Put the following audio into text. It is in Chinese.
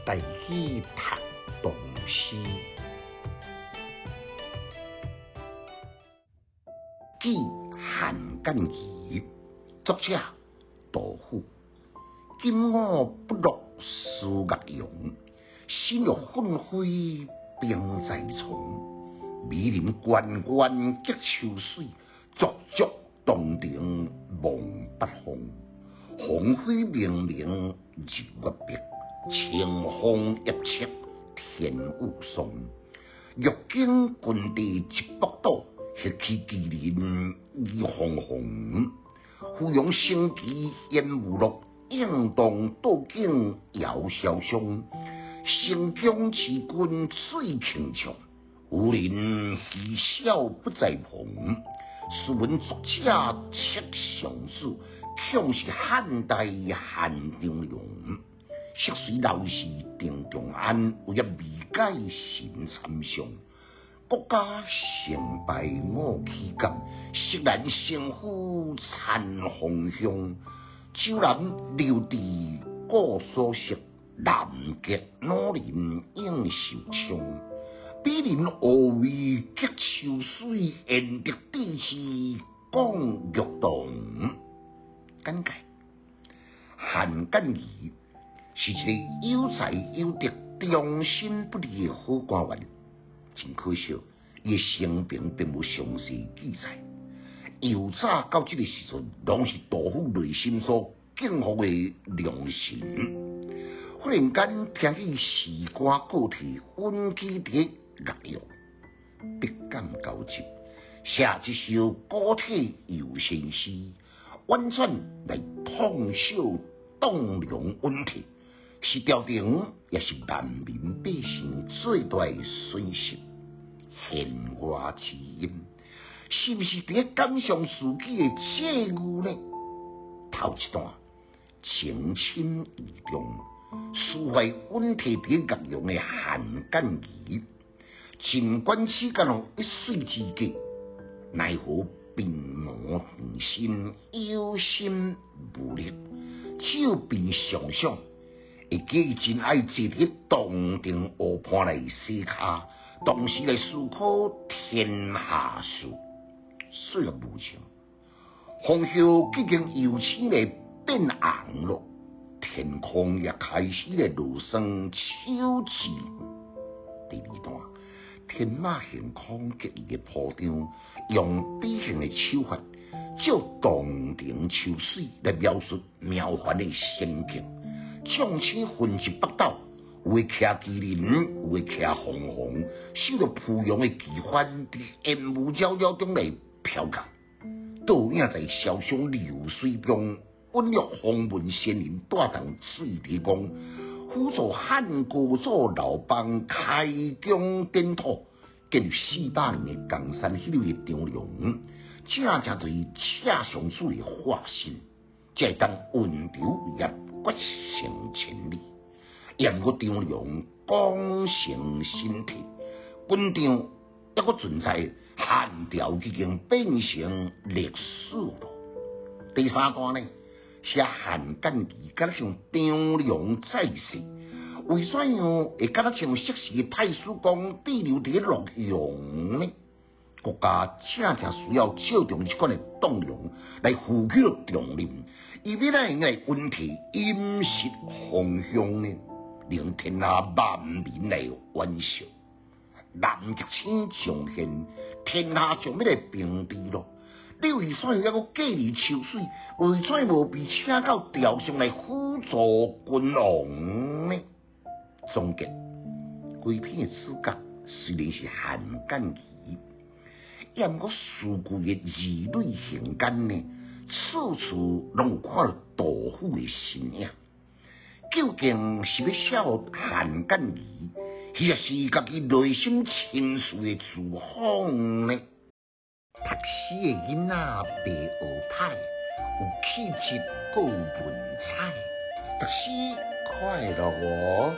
带去读唐诗，记汉干仪，作者杜甫。金我不落思岳阳，心若纷飞冰在床。美林关关结秋水，灼灼洞庭望北方。红飞明明日月白，清风夜彻天有霜。玉京军地一北倒，血气麒麟意惶惶。芙蓉升旗烟雾落，应当倒景遥潇湘。城中持军水铿锵，无人嬉笑不在棚。试闻作者七上书，恐是汉代汉张良。昔随老师定长安，为了未解心参详。国家成败我岂敢，昔然胜负参风香。酒南留地故所食，南极老林应受伤。比邻何为结秋水，言得地势讲玉堂。简介：韩干仪是一个有才有德、忠心不离的好官员。真可惜，伊的生平并无详细记载。由早到这个时阵，拢是杜甫内心所敬服的良臣。忽然间听起诗歌过题，温起伫岳阳，笔感交集，写一首古体游仙诗，婉转来痛笑栋梁温体，是朝廷也是万民百姓最大的损失。弦外之音，是不是伫感伤自己的际遇呢？头一段情深意重，抒怀温体伫岳阳的韩干仪，尽管此间有一水之隔，奈何鬓毛横心，忧心无力，只有便想想，会记真爱坐伫洞庭湖畔来洗骹，同时来思考天下事。虽然无情，风叶已经由青来变红了，天空也开始来落霜秋至。第二段，天马行空结意的铺张，用比形的手法，照洞庭秋水来描述妙幻的心境，唱起分一北斗，有的骑麒麟，有的骑凤凰，受着濮阳的奇幻，伫烟雾缭绕中来飘过，倒影在潇湘流水中，温玉风文仙人带动水地光，辅助汉高祖刘邦开疆颠土，建立400年的江山迄类的张良，正正对车上主的化身，才会当运筹也决胜千里。言我张良功成身退，军场抑阁存在，汉朝已经变成历史了。第三段呢，写汉干仪敢像张良在世，为怎样会敢像昔时的太史公滞留伫洛阳呢？国家正正需要照重这款的栋梁来负起重任，以免来温体饮食方向呢，令天下万民来玩笑。南极星上现，天下就要来平治咯。你为啥要阁过离秋水？为怎无被请到朝上来辅助君王呢？总结，规篇的主角虽然是韩干仪，但我数据的字类行间呢，处处拢有看到杜甫的身影。究竟是要写韩干仪，抑是家己内心情绪的自讽呢？读诗的囡仔白学歹，有气质，有文采，读诗快乐哦。